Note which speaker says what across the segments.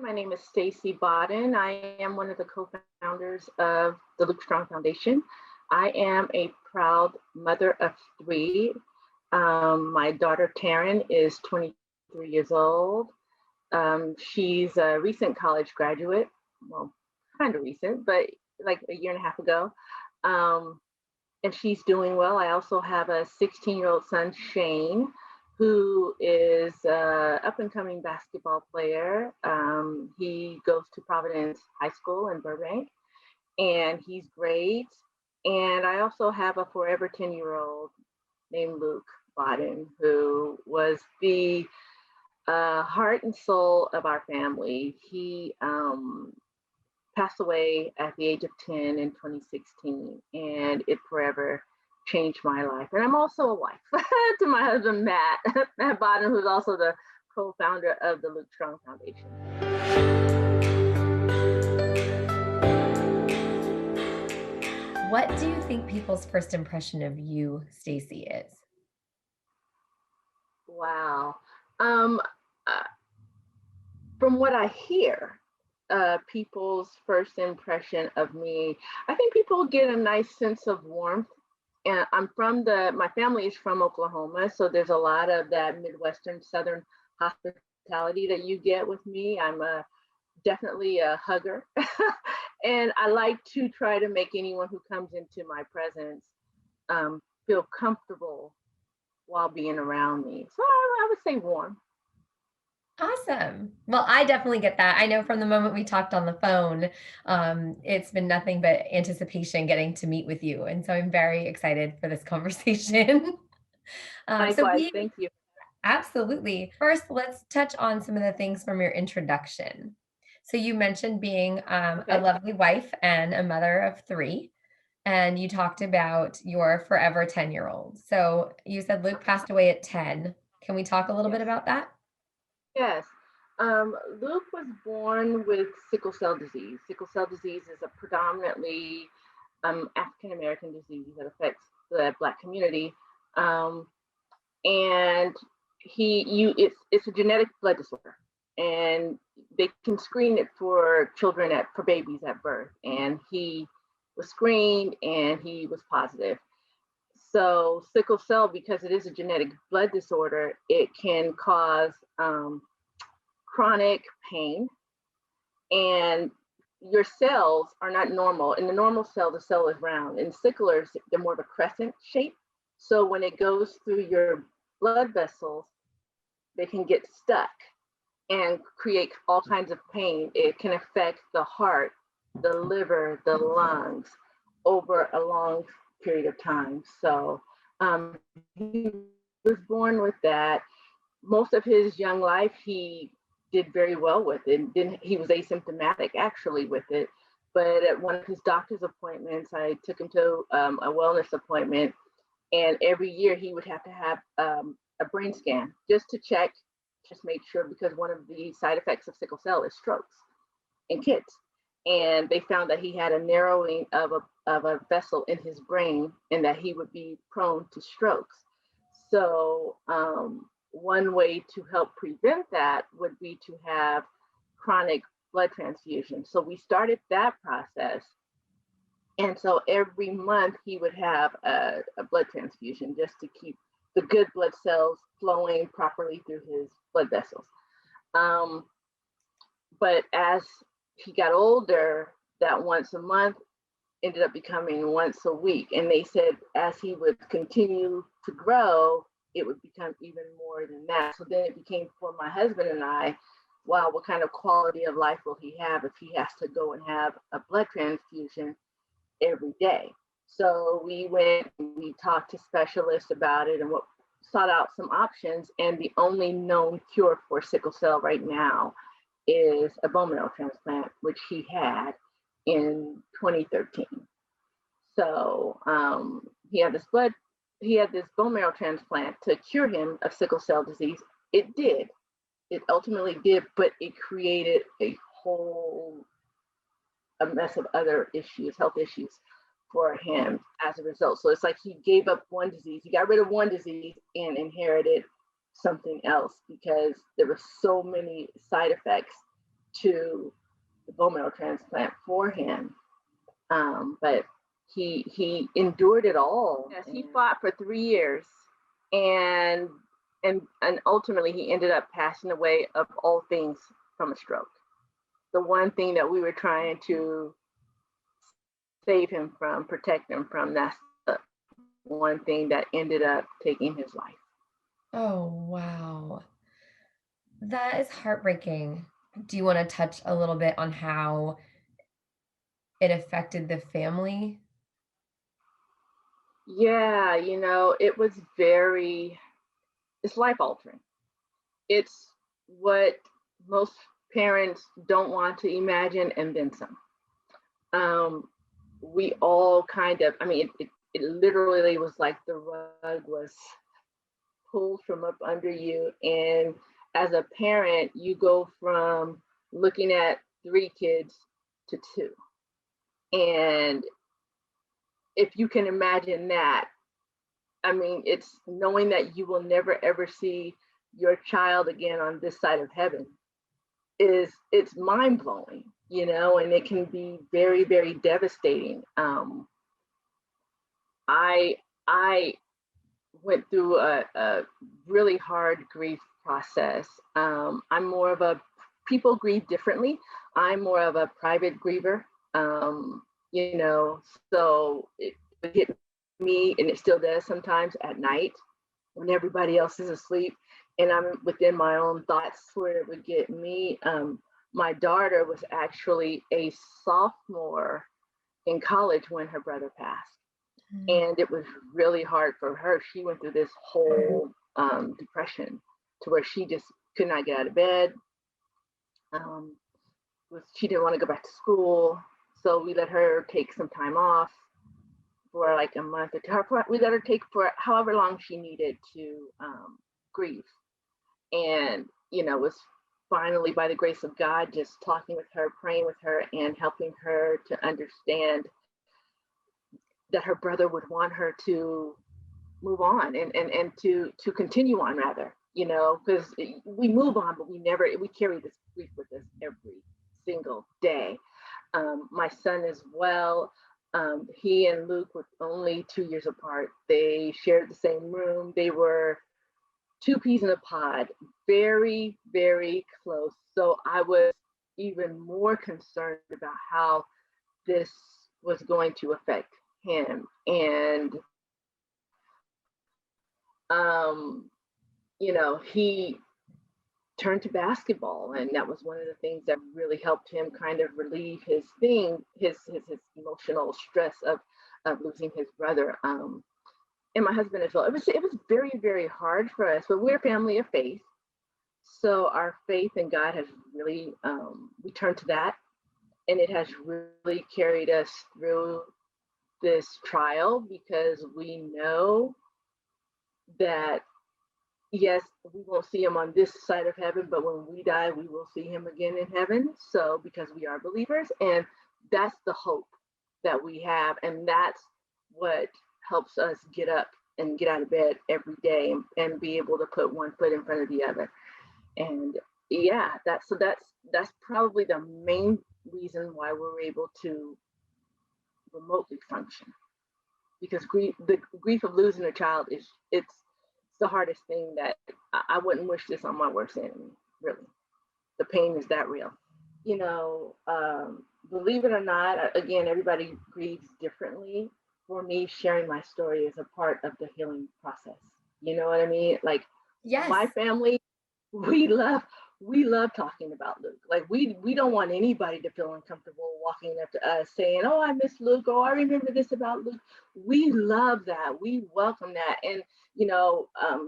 Speaker 1: My name is Stacy Bodden. I am one of the co-founders of the Luc Strong Foundation. I am a proud mother of three. My daughter Taryn is 23 years old. She's a recent college graduate, well, kind of recent, but like a year and a half ago. And she's doing well. I also have a 16-year-old son, Shane, who is an up-and-coming basketball player. He goes to Providence High School in Burbank, and he's great. And I also have a forever 10-year-old named Luc Bodden, who was the heart and soul of our family. He passed away at the age of 10 in 2016, and it forever changed my life. And I'm also a wife to my husband, Matt Bodden, who's also the co-founder of the Luc Strong Foundation.
Speaker 2: What do you think people's first impression of you, Stacy, is?
Speaker 1: Wow. From what I hear, people's first impression of me, I think people get a nice sense of warmth. And my family is from Oklahoma, so there's a lot of that Midwestern Southern hospitality that you get with me. I'm definitely a hugger. And I like to try to make anyone who comes into my presence feel comfortable while being around me. So I would say warm.
Speaker 2: Awesome. Well, I definitely get that. I know from the moment we talked on the phone, it's been nothing but anticipation getting to meet with you. And so I'm very excited for this conversation.
Speaker 1: Likewise, thank you.
Speaker 2: Absolutely. First, let's touch on some of the things from your introduction. So you mentioned being a lovely wife and a mother of three, and you talked about your forever 10-year-old. So you said Luc passed away at 10. Can we talk a little bit about that?
Speaker 1: Yes. Luc was born with sickle cell disease. Sickle cell disease is a predominantly African-American disease that affects the Black community. And it's a genetic blood disorder. And they can screen it for babies at birth. And he was screened and he was positive. So sickle cell, because it is a genetic blood disorder, it can cause chronic pain, and your cells are not normal. In the normal cell, the cell is round. In sicklers, they're more of a crescent shape. So when it goes through your blood vessels, they can get stuck and create all kinds of pain. It can affect the heart, the liver, the lungs over a long period of time. So he was born with that. Most of his young life, he did very well with it. Then he was asymptomatic actually with it. But at one of his doctor's appointments, I took him to a wellness appointment, and every year he would have to have a brain scan just to check, just make sure, because one of the side effects of sickle cell is strokes in kids. And they found that he had a narrowing of a vessel in his brain, and that he would be prone to strokes. So one way to help prevent that would be to have chronic blood transfusion. So we started that process. And so every month he would have a blood transfusion just to keep the good blood cells flowing properly through his blood vessels. But as he got older, that once a month ended up becoming once a week. And they said as he would continue to grow, it would become even more than that. So then it became, for my husband and I, wow, what kind of quality of life will he have if he has to go and have a blood transfusion every day? So we talked to specialists about it and sought out some options. And the only known cure for sickle cell right now is a bone marrow transplant, which he had in 2013. So he had this bone marrow transplant to cure him of sickle cell disease. It ultimately did, but it created a mess of other issues, health issues for him as a result. So it's like he gave up one disease, he got rid of one disease and inherited something else, because there were so many side effects to the bone marrow transplant for him. But he endured it all. Yes, he fought for 3 years, and ultimately he ended up passing away of all things from a stroke. The one thing that we were trying to save him from, protect him from, that's the one thing that ended up taking his life.
Speaker 2: Oh, wow. That is heartbreaking. Do you want to touch a little bit on how it affected the family?
Speaker 1: Yeah, it's life altering. It's what most parents don't want to imagine, and then some. We all kind of, it literally was like the rug was pulled from up under you. And as a parent, you go from looking at 3 kids to 2. And if you can imagine that, it's knowing that you will never ever see your child again on this side of heaven it's mind blowing, and it can be very, very devastating. I went through a really hard grief process. I'm more of a people grieve differently. I'm more of a private griever. So it would hit me, and it still does sometimes at night when everybody else is asleep and I'm within my own thoughts where it would get me. My daughter was actually a sophomore in college when her brother passed. And it was really hard for her. She went through this whole depression to where she just could not get out of bed. She didn't want to go back to school. So we let her take some time off for like a month or two. We let her take for however long she needed to grieve. And, it was finally, by the grace of God, just talking with her, praying with her, and helping her to understand that her brother would want her to move on and to continue on, rather, because we move on, but we carry this grief with us every single day. My son as well, he and Luc were only 2 years apart. They shared the same room. They were 2 peas in a pod, very, very close. So I was even more concerned about how this was going to affect him. And, he turned to basketball, and that was one of the things that really helped him kind of relieve his emotional stress of losing his brother. And my husband as well. It was very, very hard for us, but we're a family of faith. So our faith in God has really, we turned to that, and it has really carried us through this trial, because we know that, yes, we won't see him on this side of heaven, but when we die, we will see him again in heaven. So because we are believers, and that's the hope that we have, and that's what helps us get up and get out of bed every day and be able to put one foot in front of the other. And yeah, that's probably the main reason why we're able to remotely function, because the grief of losing a child it's the hardest thing that I wouldn't wish this on my worst enemy, really. The pain is that real. Believe it or not, again, everybody grieves differently. For me, sharing my story is a part of the healing process. You know what I mean? Like,
Speaker 2: Yes.
Speaker 1: My family, we love talking about Luc. Like, we don't want anybody to feel uncomfortable walking up to us saying, "Oh, I miss Luc," or "I remember this about Luc." We love that. We welcome that. And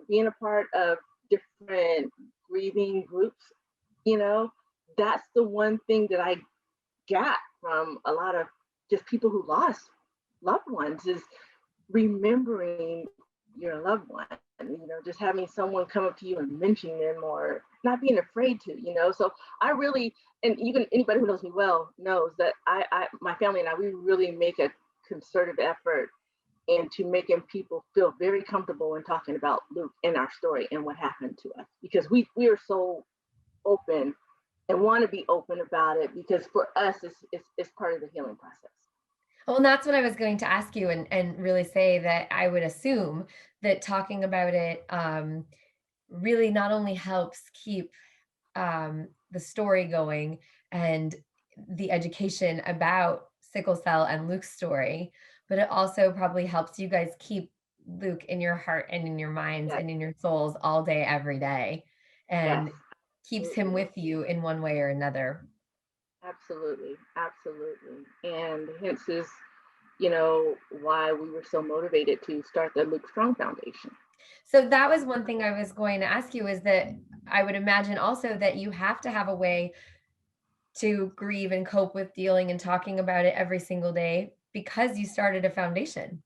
Speaker 1: being a part of different grieving groups, that's the one thing that I got from a lot of just people who lost loved ones, is remembering your loved one, just having someone come up to you and mention them, or not being afraid to, so I really, and even anybody who knows me well knows that my family and I, we really make a concerted effort into making people feel very comfortable in talking about Luc and our story and what happened to us, because we are so open and want to be open about it, because for us, it's part of the healing process.
Speaker 2: Well, and that's what I was going to ask you, and really say that I would assume that talking about it really not only helps keep the story going and the education about sickle cell and Luc's story, but it also probably helps you guys keep Luc in your heart and in your minds
Speaker 1: Yes,
Speaker 2: and in your souls all day, every day,
Speaker 1: yes,
Speaker 2: and keeps him
Speaker 1: absolutely,
Speaker 2: with you in one way or another.
Speaker 1: absolutely, absolutely. And hence is, why we were so motivated to start the Luc Strong Foundation.
Speaker 2: So that was one thing I was going to ask you, is that I would imagine also that you have to have a way to grieve and cope with dealing and talking about it every single day because you started a foundation.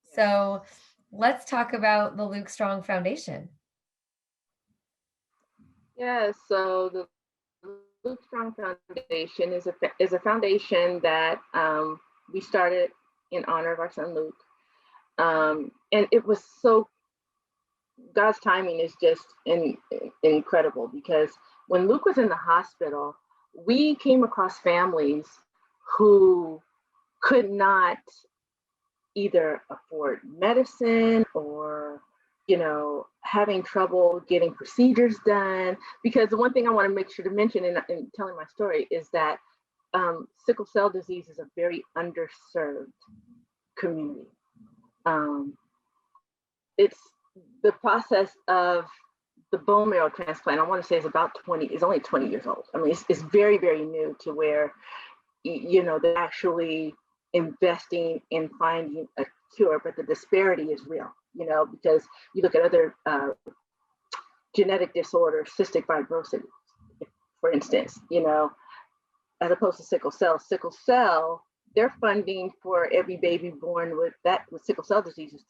Speaker 1: Yes.
Speaker 2: So let's talk about the Luc Strong Foundation.
Speaker 1: Yeah, so the Luc Strong Foundation is a foundation that we started in honor of our son Luc, and it was so, God's timing is just incredible, because when Luc was in the hospital, we came across families who could not either afford medicine, or having trouble getting procedures done. Because the one thing I want to make sure to mention in telling my story is that sickle cell disease is a very underserved community. um, it's the process of the bone marrow transplant, I want to say, is only 20 years old. I mean, it's very, very new, to where they're actually investing in finding a cure, but the disparity is real. Because you look at other genetic disorders, cystic fibrosis, for instance, as opposed to sickle cell, their funding for every baby born with sickle cell disease is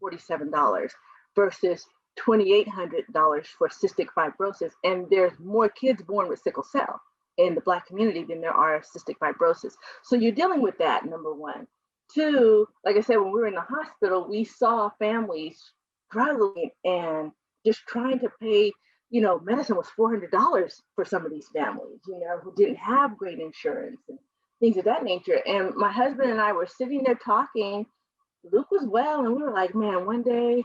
Speaker 1: $347 versus $2,800 for cystic fibrosis. And there's more kids born with sickle cell in the Black community than there are cystic fibrosis. So you're dealing with that, number one. Two, like I said, when we were in the hospital, we saw families struggling and just trying to pay. Medicine was $400 for some of these families, who didn't have great insurance and things of that nature. And my husband and I were sitting there talking. Luc was well, and we were like, man, one day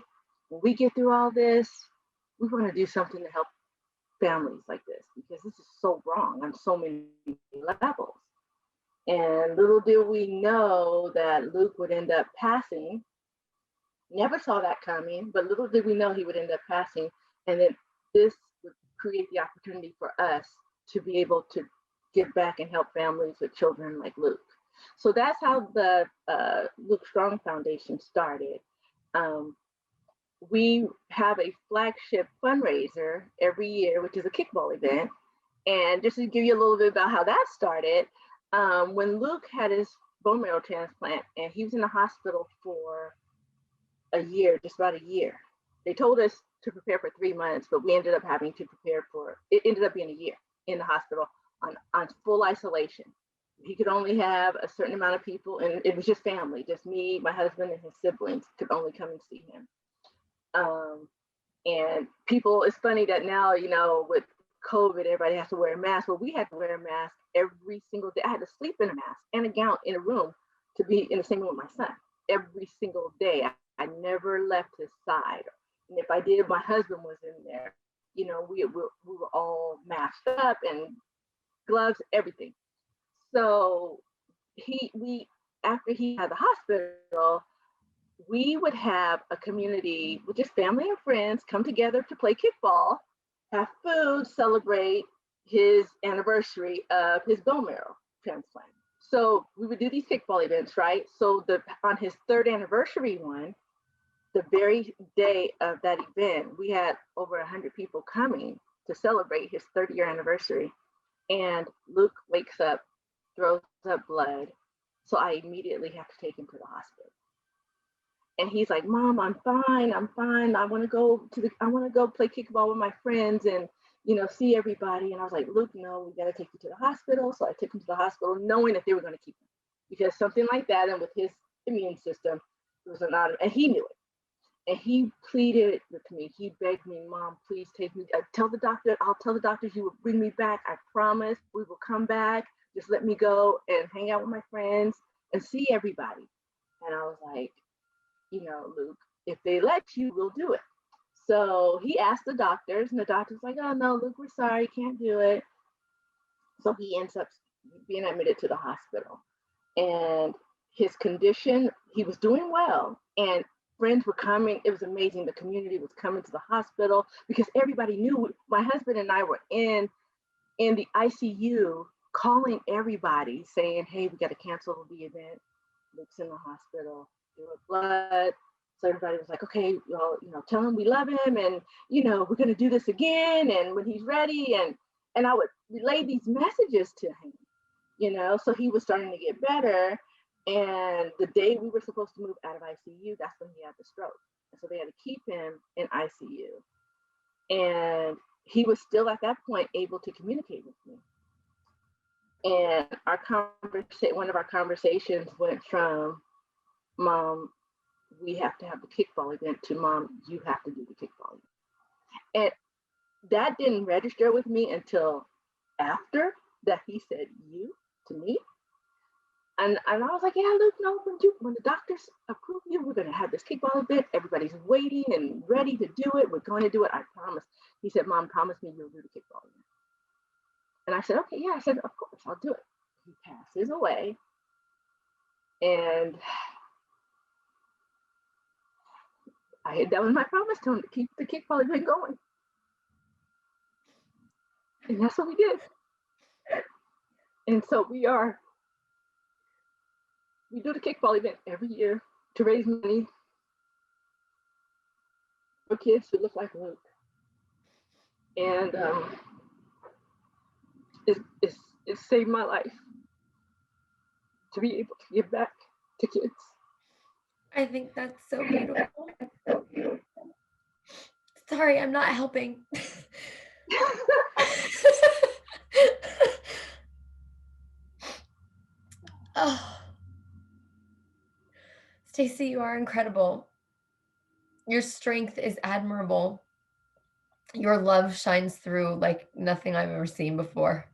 Speaker 1: when we get through all this, we want to do something to help families like this, because this is so wrong on so many levels. And little did we know that Luc would end up passing. Never saw that coming, but little did we know he would end up passing, and that this would create the opportunity for us to be able to give back and help families with children like Luc. So that's how the Luc Strong Foundation started. Um, we have a flagship fundraiser every year, which is a kickball event. And just to give you a little bit about how that started, when Luc had his bone marrow transplant and he was in the hospital for a year, just about a year. They told us to prepare for 3 months, but we ended up having to prepare it ended up being a year in the hospital on full isolation. He could only have a certain amount of people, and it was just family, just me, my husband, and his siblings could only come and see him. And people, it's funny that now, with COVID, everybody has to wear a mask. Well, we had to wear a mask every single day. I had to sleep in a mask and a gown in a room to be in the same room with my son every single day. I never left his side. And if I did, my husband was in there. We were all masked up, and gloves, everything. So after he had the hospital, we would have a community with just family and friends come together to play kickball, have food, celebrate his anniversary of his bone marrow transplant. So we would do these kickball events, right? So on his third anniversary one, the very day of that event, we had over 100 people coming to celebrate his 30-year anniversary. And Luc wakes up, throws up blood. So I immediately have to take him to the hospital. And he's like, Mom, I'm fine. I want to go play kickball with my friends and, see everybody. And I was like, Luc, no, we got to take you to the hospital. So I took him to the hospital, knowing that they were going to keep him, because something like that, and with his immune system, it was and he knew it. And he pleaded with me. He begged me, Mom, please take me. Tell the doctor, I'll tell the doctors you will bring me back. I promise we will come back. Just let me go and hang out with my friends and see everybody. And I was like, Luc, if they let you, we'll do it. So he asked the doctors, and the doctor's like, oh, no, Luc, we're sorry, can't do it. So he ends up being admitted to the hospital. And his condition, he was doing well. And friends were coming. It was amazing. The community was coming to the hospital because everybody knew. My husband and I were in the ICU calling everybody saying, hey, we got to cancel the event. Luc's in the hospital. There was blood. So everybody was like, okay, well, tell him we love him, and we're going to do this again, and when he's ready, and I would relay these messages to him, so he was starting to get better. And the day we were supposed to move out of ICU, that's when he had the stroke. And so they had to keep him in ICU. And he was still at that point able to communicate with me. And one of our conversations went from, Mom, we have to have the kickball event, to Mom, you have to do the kickball event. And that didn't register with me until after that he said you to me. And I was like, yeah, Luc, no, when the doctors approve you, we're going to have this kickball event. Everybody's waiting and ready to do it. We're going to do it. I promise. He said, Mom, promise me you'll do the kickball event. And I said, okay, yeah. I said, of course, I'll do it. He passes away. And that was my promise to him, to keep the kickball event going. And that's what we did. And so we do the kickball event every year to raise money for kids who look like Luc. And it saved my life to be able to give back to kids.
Speaker 2: I think that's so beautiful. Sorry, I'm not helping. Oh. Stacy, you are incredible. Your strength is admirable. Your love shines through like nothing I've ever seen before.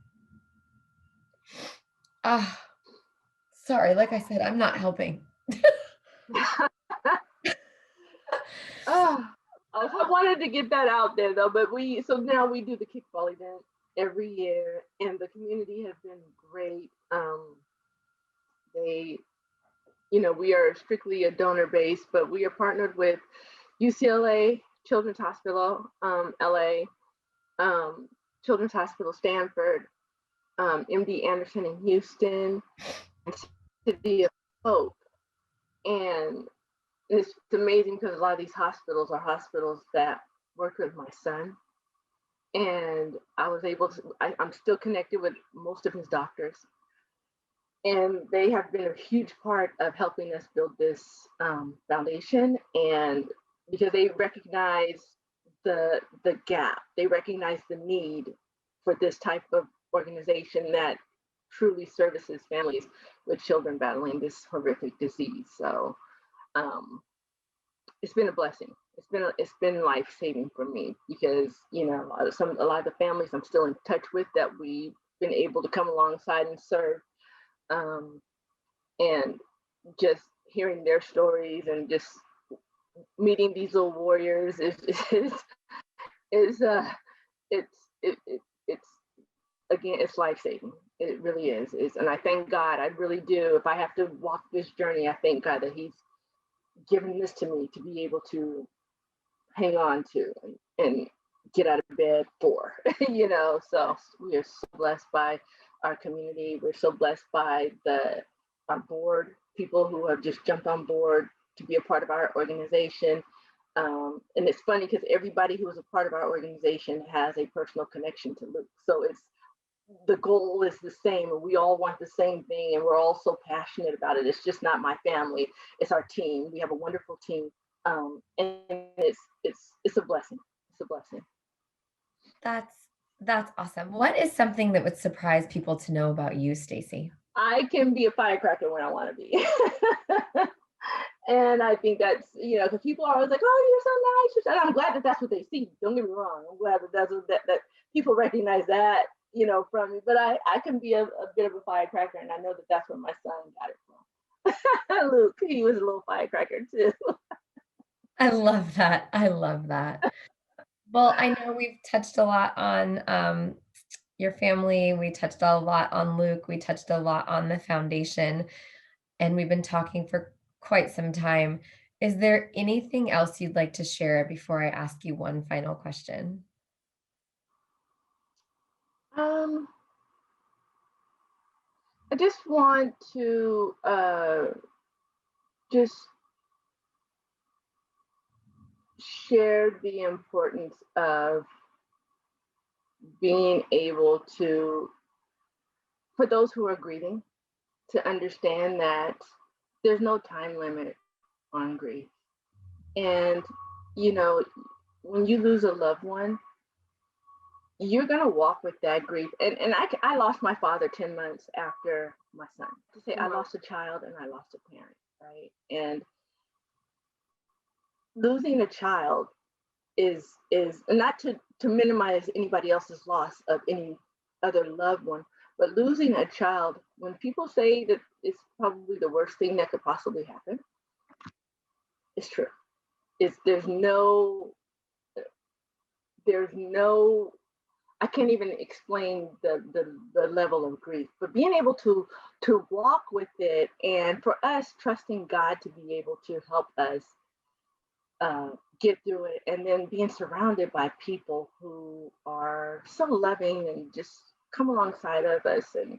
Speaker 2: Sorry, like I said, I'm not helping.
Speaker 1: I wanted to get that out there though, but now we do the kickball event every year, and the community has been great. We are strictly a donor base, but we are partnered with UCLA Children's Hospital, LA, Children's Hospital Stanford, MD Anderson in Houston, and City of Hope. And it's amazing because a lot of these hospitals are hospitals that worked with my son. And I was able to, I'm still connected with most of his doctors. And they have been a huge part of helping us build this foundation. And because they recognize the gap, they recognize the need for this type of organization that truly services families with children battling this horrific disease. So it's been a blessing. It's been life-saving for me because a lot of the families I'm still in touch with that we've been able to come alongside and serve, and just hearing their stories and just meeting these little warriors it's again, it's life-saving. It really is. And I thank God. I really do. If I have to walk this journey, I thank God that He's given this to me to be able to hang on to and get out of bed for. So we are so blessed by our community. We're so blessed by our board, people who have just jumped on board to be a part of our organization. And it's funny because everybody who is a part of our organization has a personal connection to Luc. So the goal is the same, and we all want the same thing, and we're all so passionate about it. It's just not my family; it's our team. We have a wonderful team, and it's a blessing. It's a blessing.
Speaker 2: That's awesome. What is something that would surprise people to know about you, Stacy?
Speaker 1: I can be a firecracker when I want to be. And I think that's, because people are always like, oh, you're so nice. And I'm glad that that's what they see. Don't get me wrong. I'm glad that that's what, that people recognize that, from me. But I can be a bit of a firecracker. And I know that that's where my son got it from. Luke, he was a little firecracker too.
Speaker 2: I love that. I love that. Well, I know we've touched a lot on your family. We touched a lot on Luc. We touched a lot on the foundation, and we've been talking for quite some time. Is there anything else you'd like to share before I ask you one final question?
Speaker 1: Um, I just want to just share the importance of being able to, for those who are grieving, to understand that there's no time limit on grief. And, you know, when you lose a loved one, you're gonna walk with that grief. And I lost my father 10 months after my son. To say I lost a child and I lost a parent, right? And losing a child is not to minimize anybody else's loss of any other loved one, but losing a child, when people say that it's probably the worst thing that could possibly happen, it's true. It's there's no I can't even explain the level of grief, but being able to walk with it, and for us trusting God to be able to help us get through it, and then being surrounded by people who are so loving and just come alongside of us and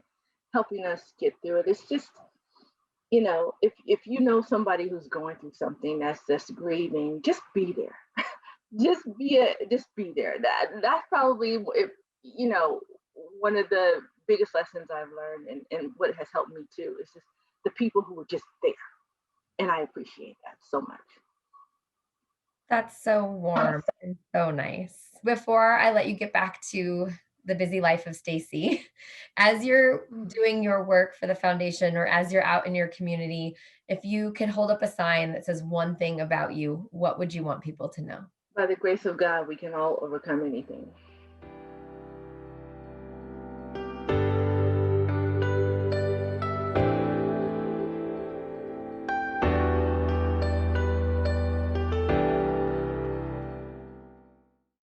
Speaker 1: helping us get through it. It's just, if you know somebody who's going through something that's just grieving, just be there. Just be there. That's probably, if one of the biggest lessons I've learned, and what has helped me too, is just the people who are just there, and I appreciate that so much.
Speaker 2: That's so warm and so nice. Before I let you get back to the busy life of Stacy, as you're doing your work for the foundation or as you're out in your community, if you could hold up a sign that says one thing about you, what would you want people to know?
Speaker 1: By the grace of God, we can all overcome anything.